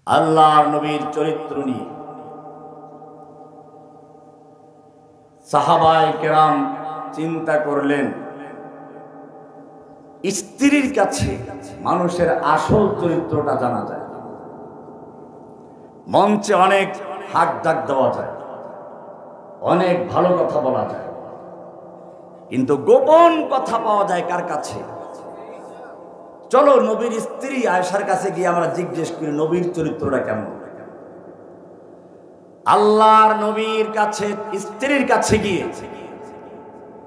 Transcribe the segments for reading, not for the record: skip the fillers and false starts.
আল্লাহর নবীর চরিত্র নিয়ে সাহাবায়ে কেরাম চিন্তা করলেন, স্ত্রীর কাছে মানুষের আসল চরিত্রটা জানা যায়। মঞ্চে অনেক হাক ডাক দেওয়া যায়, অনেক ভালো কথা বলা যায়, কিন্তু গোপন কথা পাওয়া যায় কার কাছে? চলো নবীর স্ত্রী আয়েশার কাছে গিয়ে আমরা জিজ্ঞেস করি নবীর চরিত্রটা কেমন। আল্লাহর নবীর কাছে স্ত্রীর কাছে গিয়ে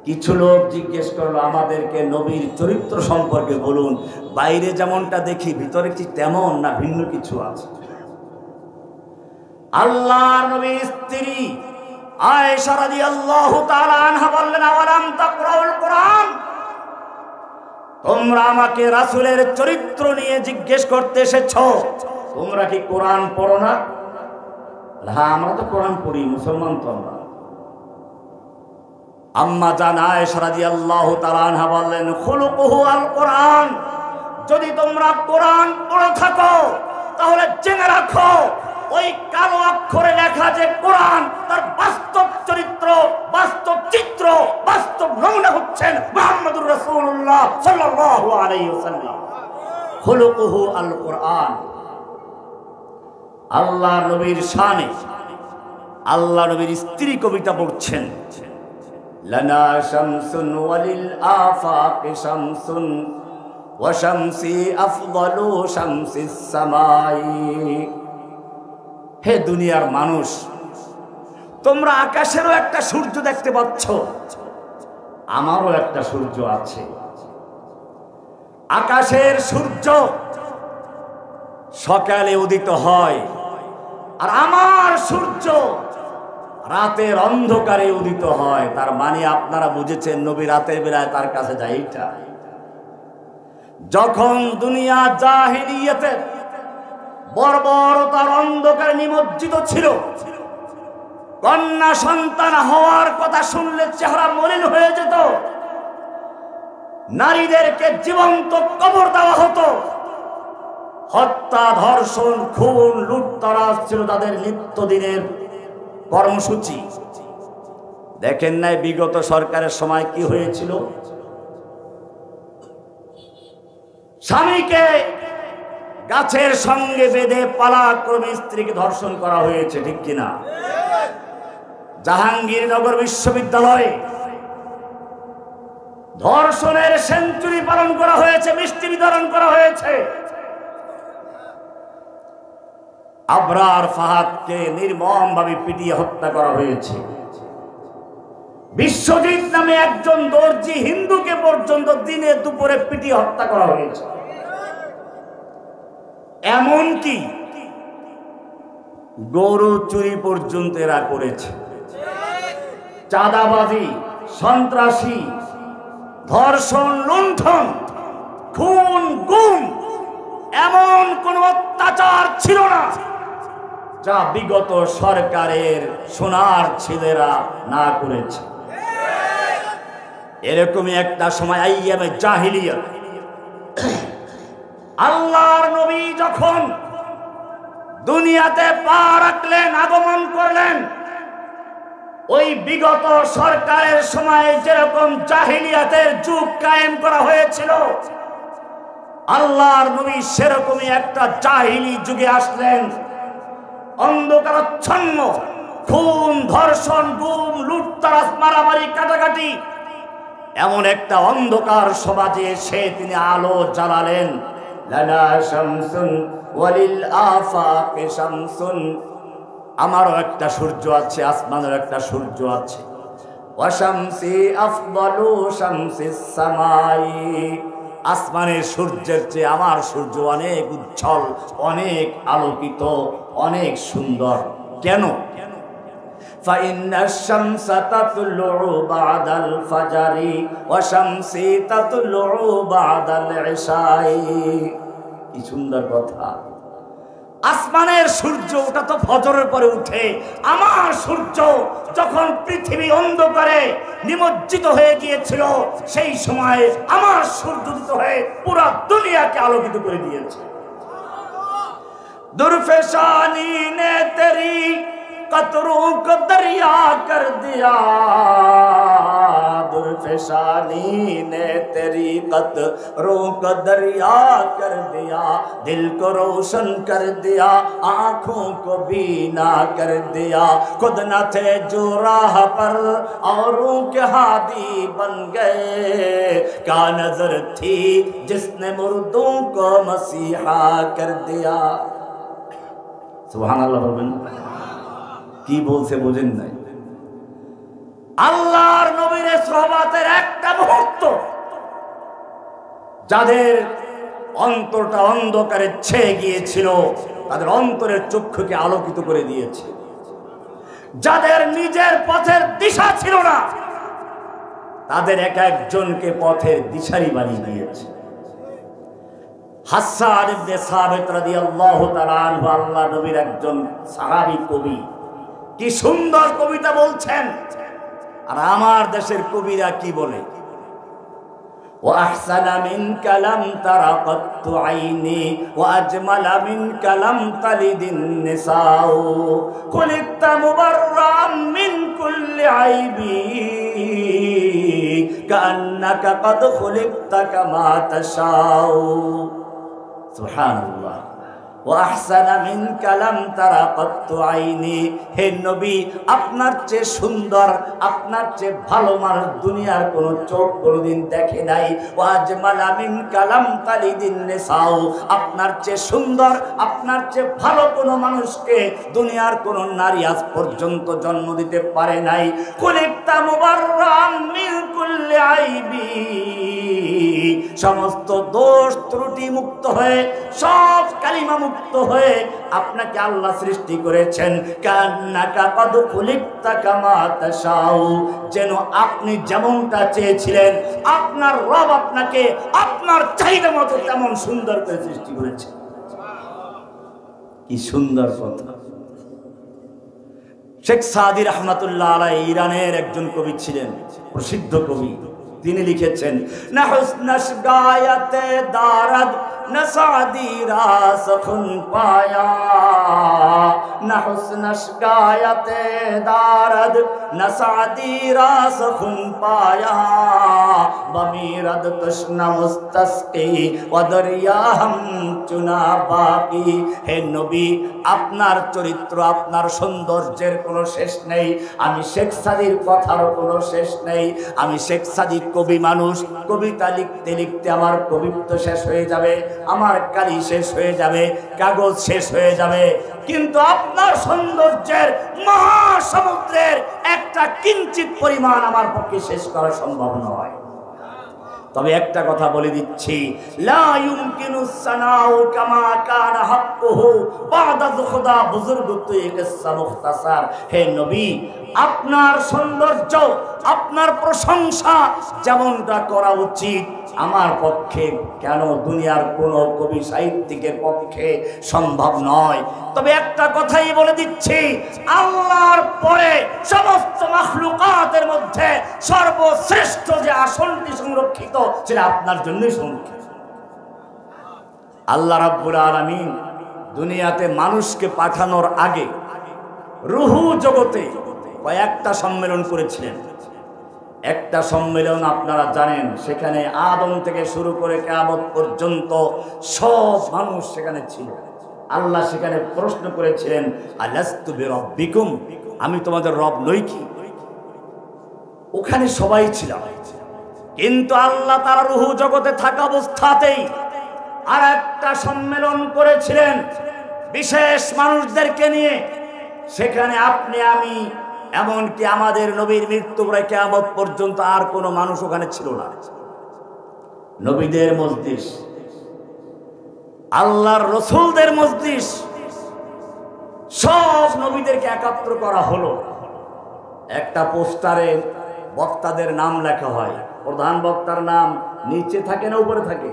কিছু লোক জিজ্ঞেস করলো, আমাদেরকে নবীর চরিত্র সম্পর্কে বলুন, বাইরে যেমনটা দেখি ভিতরে কি তেমন না ভিন্ন কিছু আছে? আল্লাহর নবীর স্ত্রী আয়েশা রাদিয়াল্লাহু তাআলা আনহা বললেন, আওয়ালাম তাকরাউল কোরআন? তোমরা আমাকে রাসূলের চরিত্র নিয়ে জিজ্ঞেস করতে এসেছো, তোমরা কি কোরআন পড়ো না? হ্যাঁ, আমরা তো কোরআন পড়ি, মুসলমান তো আমরা। আম্মা জান আয়েশা রাদিয়াল্লাহু তাআলা আনহা বললেন, খুলুকুহু আল কোরআন। যদি তোমরা কোরআন পড়ে থাকো তাহলে জেনে রাখো ওই কালো অক্ষরে লেখা যে কোরআন, তার বাস্তব চরিত্র, বাস্তব চিত্র, বাস্তব নমুনা হচ্ছেন মুহাম্মদুর রাসূলুল্লাহ সাল্লাল্লাহু আলাইহি ওয়াসাল্লাম। খুলুকুহু আল কোরআন। আল্লাহ নবীর শানে আল্লাহ নবীর স্ত্রী কবিতা পড়ছেন, লানা শামসুন ওয়ালিল আফাকি শামসুন ওয়া শামসি আফদালু শামসিস সামাই। হে দুনিয়ার মানুষ, তোমরা আকাশেরও একটা সূর্য দেখতে পাচ্ছ, আমারও একটা সূর্য আছে। আকাশের সূর্য সকালে উদিত হয়, আর আমার সূর্য রাতের অন্ধকারে উদিত হয়। তার মানে আপনারা বুঝেছেন নবী রাতের বেলায় তার কাছে যায়। এইটা যখন দুনিয়া জাহিলিয়াতে বর্বরতার অন্ধকারে নিমজ্জিত ছিল, কন্যা সন্তান হওয়ার কথা শুনলে চেহারা মলিন হয়ে যেত, নারীদেরকে জীবন্ত কবর দেওয়া হতো, হত্যা, ধর্ষণ, খুন, লুটতরাজ ছিল তাদের নিত্যদিনের কর্মসূচি। দেখেন নাই বিগত সরকারের সময় কি হয়েছিল? স্বামীকে গাছের সঙ্গে বেঁধে পালাক্রমে স্ত্রীকে ধর্ষণ করা হয়েছে, ঠিক কিনা? জাহাঙ্গীরনগর বিশ্ববিদ্যালয়ে ধর্ষণের সেঞ্চুরি পালন করা হয়েছে, মিষ্টি বিতরণ করা হয়েছে। আবরার ফাহাদকে নির্মমভাবে পিটিয়ে হত্যা করা হয়েছে। বিশ্বজিৎ নামে একজন দর্জি হিন্দুকে পর্যন্ত দিনে দুপুরে পিটিয়ে হত্যা করা হয়েছে। এমনকি গরু চুরি পর্যন্ত এরা করেছে। চাঁদাবাজি, সন্ত্রাসী, ধর্ষণ, লুণ্ঠন, খুন, গুম, এমন কোন অত্যাচার ছিল না যা বিগত সরকারের সোনার ছেলেরা না করেছে। এরকমই একটা সময় আইয়ামে জাহিলিয়াত, আল্লাহর নবী যখন দুনিয়াতে পা রাখলেন, আগমন করলেন, ওই বিগত সরকারের সময় যেরকম জাহিলিয়াতের যুগ কায়েম করা হয়েছিল, আল্লাহর নবী সেরকমই একটা জাহিলি যুগে আসলেন। অন্ধকারাচ্ছন্ন, খুন, ধর্ষণ, গুম, লুটতরাজ, মারামারি, কাটাকাটি, এমন একটা অন্ধকার সমাজে সে তিনি আলো জ্বালালেন। লানা শামসুন ওয়ালিল আফাকি শামসুন। আমারও একটা সূর্য আছে, আসমানের একটা সূর্য আছে। ওয়া শামসি আফদালু শামসিস সামাই। আসমানের সূর্যের চেয়ে আমার সূর্য অনেক উজ্জ্বল, অনেক আলোকিত, অনেক সুন্দর। কেন? ফাইন্নাশ শামসা তাতলু বাদাল ফাজরি ওয়া শামসি তাতলু বাদাল ইশাই। কি সুন্দর কথা! আসমানের সূর্য ওটা তো ফজরের পরে উঠে, আমার সূর্য যখন পৃথিবী অন্ধকারে নিমজ্জিত হয়ে গিয়েছিল সেই সময় আমার সূর্য উদিত হয়ে পুরো দুনিয়াকে আলোকিত করে দিয়েছে। दुर्फेशानी ने तेरी कतरों को दरिया कर दिया, दुर्फेशानी ने तेरी कतरों को दरिया कर दिया, दिल को रोशन कर दिया, आँखों को बीना कर दिया। खुद न थे जो राह पर औरों के हादी बन गए, क्या नजर थी जिसने मुर्दों को मसीहा कर दिया। सुभानाल्लाह बोलবেন। কি বলছে বোঝেন নাই? আল্লাহর নবীর সোহবতের একটা মুহূর্ত যাদের অন্তরটা অন্ধকারে ছেয়ে গিয়েছিল, তাদের অন্তরের চক্ষুকে আলোকিত করে দিয়েছে। যাদের নিজের পথের দিশা ছিল না, তাদের এক একজনকে পথের দিশারি বানিয়ে দিয়েছে। হাসান ইবনে সাবিত রাদিয়াল্লাহু তাআলা আনহু আল্লাহর নবীর একজন সাহাবী কবি, কি সুন্দর কবিতা বলছেন। আর আমার দেশের কবিরা কি বলে? ওয়া আহসানা মিন কালাম তারা কত্তু আইনি ওয়া আজমালা মিন কালাম তালিদিন নিসাউ খুলিকতা মুবাররাম মিন কুল্লি আইবি কান্নাকা কদ খুলিকতা কামা তাশাউ। সুবহানাল্লাহ। ওয়াহসানা মিন কালাম তারা কত্তু আইনি, হে নবী আপনার চেয়ে সুন্দর, আপনার চেয়ে ভালো মানুষ দুনিয়ার কোন চোখ কোনদিন দেখে নাই। ওয়াজমালা মিন কালাম তালিদিন নিসাউ, আপনার চেয়ে সুন্দর, আপনার চেয়ে ভালো কোনো মানুষকে দুনিয়ার কোন নারী আজ পর্যন্ত জন্ম দিতে পারে নাই। খুলিকতা মুবাররাম মিন কুল্লি আইবি, সমস্ত দোষ ত্রুটি মুক্ত হয়ে, সব কালিমা মুক্ত হয়ে আপনাকে আল্লাহ সৃষ্টি করেছেন। কান্নাকা কদ খুলিকতা কামা তাশাউ, যেন আপনি যেমনটা চেয়েছিলেন আপনার রব আপনাকে আপনার চাহিদা মতো তেমন সুন্দর করে সৃষ্টি করেছেন। কি সুন্দর কথা। শেখ সাদি রাহমাতুল্লাহ আলাইহি ইরানের একজন কবি ছিলেন, প্রসিদ্ধ কবি। তিনি লিখেছেন, না হুসনশ গায়াতে দারাদ না সাদি রাস খুন পায়া, না হুসনশ গায়াতে দারাদ না সাদি রাস খুন পায়া, বমিরদ তশনা মুস্তাসকি ওয়া দরিয়া হাম চুনা বাকি। হে নবী আপনার চরিত্র, আপনার সৌন্দর্যের কোনো শেষ নেই। আমি শেখ সাদির কথারও কোনো শেষ নেই। আমি শেখ সাদি কবি মানুষ, কবিতা লিখতে লিখতে আমার কবিত্ব শেষ হয়ে যাবে, আমার কালি শেষ হয়ে যাবে, কাগজ শেষ হয়ে যাবে, কিন্তু আপনার সৌন্দর্যের মহাসমুদ্রের একটা কিঞ্চিত পরিমাণ আমার পক্ষে শেষ করা সম্ভব নয়। তবে একটা কথা বলে দিচ্ছি, লা ইউমকিনুস সানাউ কামা কানা হাক্কুহু বাদা খুদা বুজুর্গত্ব কিসসা মুখতাসার। হে নবী আপনার সৌন্দর্য, আপনার প্রশংসা যেমনটা করা উচিত আমার পক্ষে কেন দুনিয়ার কোন কবি সাহিত্যিকের পক্ষে সম্ভব নয়। তবে একটা কথাই বলে দিচ্ছি, আল্লাহর পরে সমস্ত মাখলুকাতের মধ্যে সর্বশ্রেষ্ঠ যে আসনটি সংরক্ষিত সেটা আপনার জন্যই সংরক্ষিত। আল্লাহ রাব্বুল আলামিন দুনিয়াতে মানুষকে পাঠানোর আগে রুহু জগতে কয়েকটা সম্মেলন করেছিলেন। একটা সম্মেলন আপনারা জানেন, সেখানে আদম থেকে শুরু করে কিয়ামত পর্যন্ত সব মানুষ সেখানে ছিল। আল্লাহ সেখানে প্রশ্ন করেছিলেন, আলাস্তু বিরাব্বিকুম, আমি তোমাদের রব নই কি? ওখানে সবাই ছিল, কিন্তু আল্লাহ তার রুহু জগতে থাকা অবস্থাতেই আর একটা সম্মেলন করেছিলেন বিশেষ মানুষদেরকে নিয়ে। সেখানে আপনি আমি এমনকি আমাদের নবীর মৃত্যু পরে কিয়ামত পর্যন্ত আর কোনো মানুষ ওখানে ছিল না। নবীদের মজলিস, আল্লাহর রসুলদের মজলিস, সব নবীদেরকে একাত্র করা হলো। একটা পোস্টারে বক্তাদের নাম লেখা হয়, প্রধান বক্তার নাম নিচে থাকে না উপরে থাকে?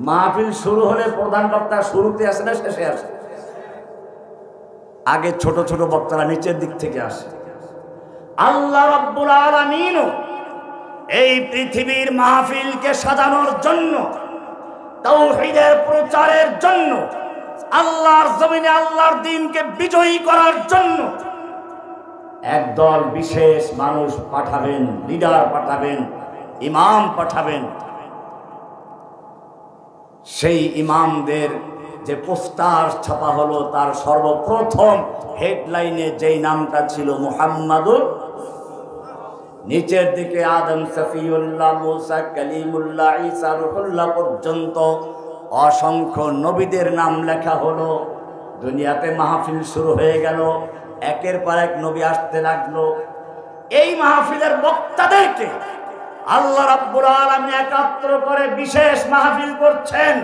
মাহফিল শুরু হলে প্রধান বক্তা শুরুতে আসে না শেষে আসে? আগে ছোট ছোট বক্তারা নিচের দিক থেকে আসে। আল্লাহ রাব্বুল আলামিন এই পৃথিবীর মাহফিলকে সাজানোর জন্য, তাওহীদের প্রচারের জন্য আল্লাহর জমিনে আল্লাহর দ্বীনকে বিজয়ী করার জন্য একদল বিশেষ মানুষ পাঠাবেন, লিডার পাঠাবেন, ইমাম পাঠাবেন। সেই ইমামদের যে পোস্টার ছাপা হলো তার সর্বপ্রথম হেডলাইনে যেই নামটা ছিল মুহাম্মাদুর, নিচের দিকে আদম, সফিউল্লাহ, মুসা, কালিমুল্লাহ, ঈসা, রুহুল্লাহ পর্যন্ত অসংখ্য নবীদের নাম লেখা হলো। দুনিয়াতে মাহফিল শুরু হয়ে গেল, একের পর এক নবী আসতে লাগলো। এই মাহফিলের বক্তাদেরকে আল্লাহ রাব্বুল আলামিন একাত্র করে বিশেষ মাহফিল করছেন।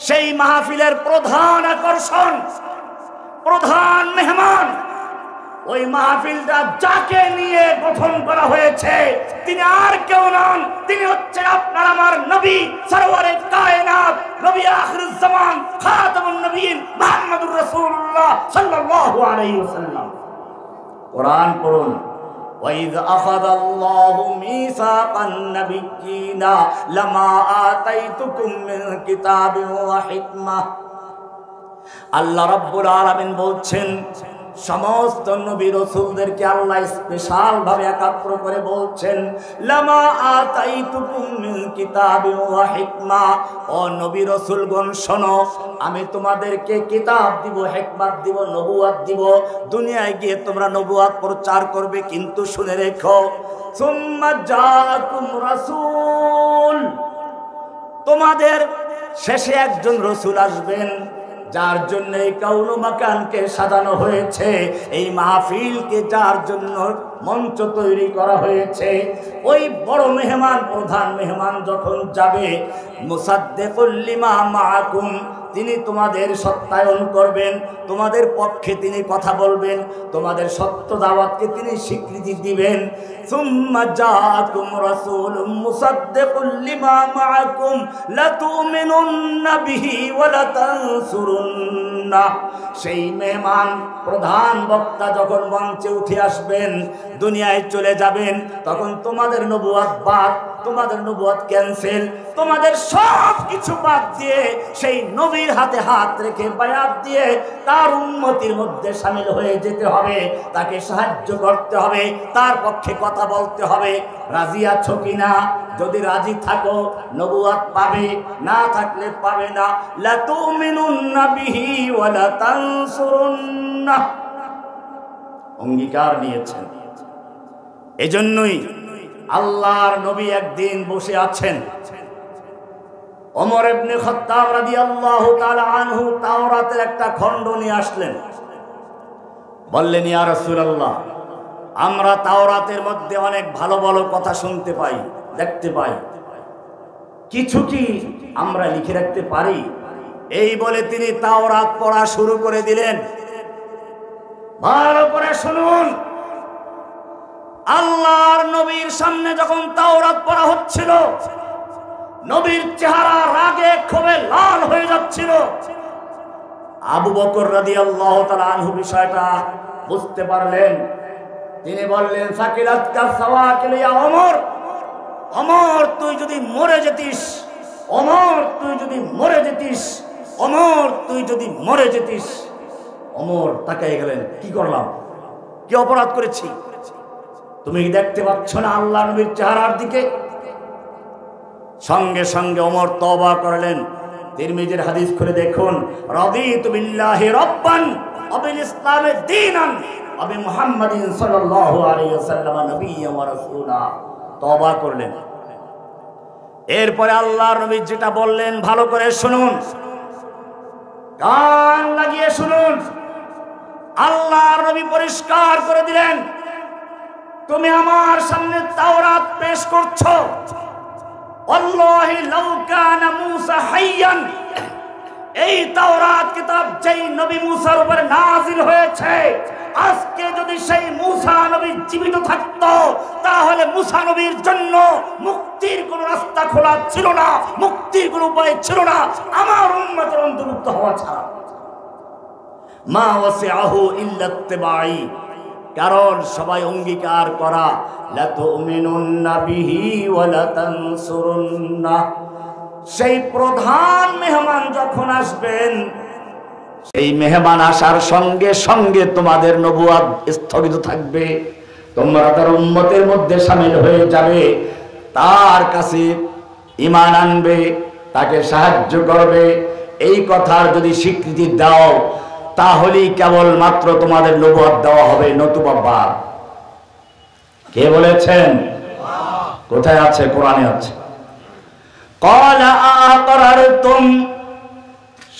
সেই মাহফিলের প্রধান আকর্ষণ, প্রধান মেহমান, ওই মাহফিলটা যাকে নিয়ে গঠন করা হয়েছে তিনি আর কেউ নন, তিনি হচ্ছেন আপনার আমার নবী, সরওয়ারে কায়নাত, নবী আখিরুজ জামান, খাতামুন নবীন, মুহাম্মদুর রাসূলুল্লাহ সাল্লাল্লাহু আলাইহি ওয়াসাল্লাম। কোরআন পড়ুন। وَإِذْ أَخَذَ اللَّهُ مِيثَاقَ النَّبِيِّينَ لَمَا آتَيْتُكُم مِّن كِتَابٍ وَحِكْمَةٍ। আল্লাহ রাব্বুল আলামিন বলছেন, সমস্ত নবী রাসূলদেরকে আল্লাহ স্পেশাল ভাবে একাত্র করে বলছেন, লামা আতাইতুকুম মিন কিতাবিন ওয়া হিকমা, ও নবী রাসূলগণ শোনো, আমি তোমাদেরকে কিতাব দিব, হিকমত দিব, নবুয়ত দিব। দুনিয়ায় গিয়ে তোমরা নবুয়ত প্রচার করবে, কিন্তু শুনে রেখো, সুম্মা জাআকুম রাসূল, তোমাদের শেষে একজন রাসূল আসবেন যার জন্য এই কাউন মাকানকে সাজানো হয়েছে, এই মাহফিলকে যার জন্য মঞ্চ তৈরি করা হয়েছে। ওই বড় মেহমান, প্রধান মেহমান যখন যাবে, মুসাদ্দিকুল লিমা মাআকুম, তিনি তোমাদের সত্যায়ন করবেন, তোমাদের পক্ষে তিনি কথা বলবেন, তোমাদের সত্য দাওয়াতকে তিনি স্বীকৃতি দিবেন। সুম্মা জাআকুম রাসূলুম মুসাদ্দিকুল লিমা মাআকুম লাতুমিনুন্না বিহি ওয়া লাতানসুরুন্না। সেই মেহমান, প্রধান বক্তা যখন মঞ্চে উঠে আসবেন, দুনিয়ায় চলে যাবেন, তখন তোমাদের নবুয়ত বাদ, তোমাদের নবুয়ত ক্যান্সেল, তোমাদের সব কিছু বাদ দিয়ে সেই নবীর হাতে হাত রেখে বায়াত দিয়ে তার উম্মতির মধ্যে শামিল হয়ে যেতে হবে, তাকে সাহায্য করতে হবে, তার পক্ষে কথা বলতে হবে। রাজি আছো কিনা? যদি রাজি থাকো নবুয়ত পাবে, না থাকলে পাবে না। লাতুমিনুন্না বিহি ওয়া লাতানসুরুন্না, অঙ্গীকার নিয়েছেন। এজন্যই আল্লাহর নবী একদিন বসে আছেন, ওমর ইবনে খাত্তাব রাদিয়াল্লাহু তাআলা আনহু তাওরাতের একটা খণ্ড নিয়ে আসলেন। বললেন, ইয়া রাসূলুল্লাহ, আমরা তাওরাতের মধ্যে অনেক ভালো ভালো কথা শুনতে পাই, দেখতে পাই, কিছু কি আমরা লিখে রাখতে পারি? এই বলে তিনি তাওরাত পড়া শুরু করে দিলেন। ভালো করে শুনুন, আল্লাহর নবীর সামনে যখন তাওরাত পড়া হচ্ছিল, নবীর চেহারা রাগে ক্ষোভে লাল হয়ে যাচ্ছিল। আবু বকর রাদিয়াল্লাহু তাআলা আনহু বিষয়টা বুঝতে পারলেন। তিনি বললেন, সাকিলাতকা সাওয়াকিল ইয়া ওমর, ওমর তুই যদি মরে যেতিস, ওমর তুই যদি মরে যেতিস, ওমর তুই যদি মরে যেতিস। ওমর তাকাই গেলেন, কি করলাম, কি অপরাধ করেছি? তুমি দেখতে পাচ্ছ না আল্লাহ নবীর চেহারার দিকে? সঙ্গে সঙ্গে ওমর তওবা করলেন। তিরমিজির হাদিস খুলে দেখুন, রাদিতু বিল্লাহি রাব্বান ওয়া বিল ইসলামি দীনান ওয়া বি মুহাম্মাদিন সাল্লাল্লাহু আলাইহি ওয়াসাল্লাম নবিয়্যান ওয়া রাসূলা। তওবা করলেন। এরপরে আল্লাহর নবী যেটা বললেন ভালো করে শুনুন, কান লাগিয়ে শুনুন। আল্লাহর নবী পরিষ্কার করে দিলেন, তুমি আমার সামনে তাওরাত পেশ করছো, আল্লাহি লাউ কানা মূসা হাইয়ান, এই তাওরাত কিতাব যেই নবী মূসার উপর নাযিল হয়েছে, আজকে যদি সেই মূসা নবী জীবিত থাকতো, তাহলে মূসা নবীর জন্য মুক্তির কোন রাস্তা খোলা ছিল না, মুক্তির কোন উপায় ছিল না আমার উম্মতের অন্তর্ভুক্ত হওয়া ছাড়া। মা ওয়াসিআহু ইল্লা ইত্তিবাই, কারণ সবাই অঙ্গীকার করা, লাতুমিনুন্না বিহি ওয়া লাতানসুরুন্না। সেই প্রধান মেহমান যখন আসবেন, এই মেহমান আসার সঙ্গে সঙ্গে তোমাদের নবুয়ত স্থগিত থাকবে, তোমরা তার উম্মতের মধ্যে শামিল হয়ে যাবে, তার কাছে ঈমান আনবে, তাকে সাহায্য করবে। এই কথার যদি স্বীকৃতি দাও তাহলেই কেবলমাত্র তোমাদের নবুয়ত দেওয়া হবে, নতুবা বাদ। কে বলেছেন? কোথায় আছে? কোরআনে আছে। ক্বালা আ'আকরারতুম,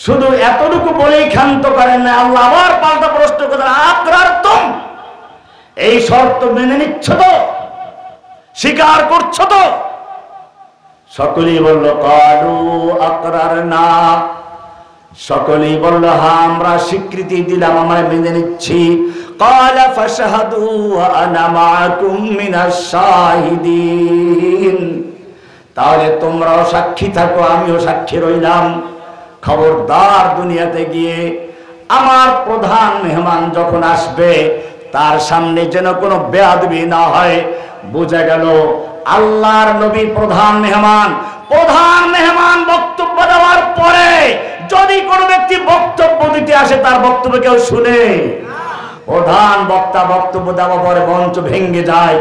শুধু এতটুকু বলেই ক্ষান্ত করেন না, আল্লাহ আবার পাল্টা প্রশ্ন করেন, আ'আকরারতুম, এই শর্ত মেনে নিচ্ছ তো, স্বীকার করছো তো? সকলেই বলল ক্বালু আকরারনা, সকলেই বলল হ্যাঁ আমরা স্বীকৃতি দিলাম, আমরা মেনে নিচ্ছি। ক্বালা ফাশহাদু ওয়া আনা মাআকুম মিনাশ শাহিদিন, তাহলে তোমরাও সাক্ষী থাকো, আমিও সাক্ষী রইলাম। খবরদার দুনিয়াতে গিয়ে আমার প্রধান মেহমান যখন আসবে তার সামনে যেন কোনো বেয়াদবি না হয়। বোঝা গেল আল্লাহর নবী প্রধান মেহমান। প্রধান মেহমান বক্তব্য দেওয়ার পরে যদি কোনো ব্যক্তি বক্তব্য দিতে আসে তার বক্তব্য কেউ শুনে? প্রধান বক্তা বক্তব্য দেওয়ার পরে মঞ্চ ভেঙে যায়।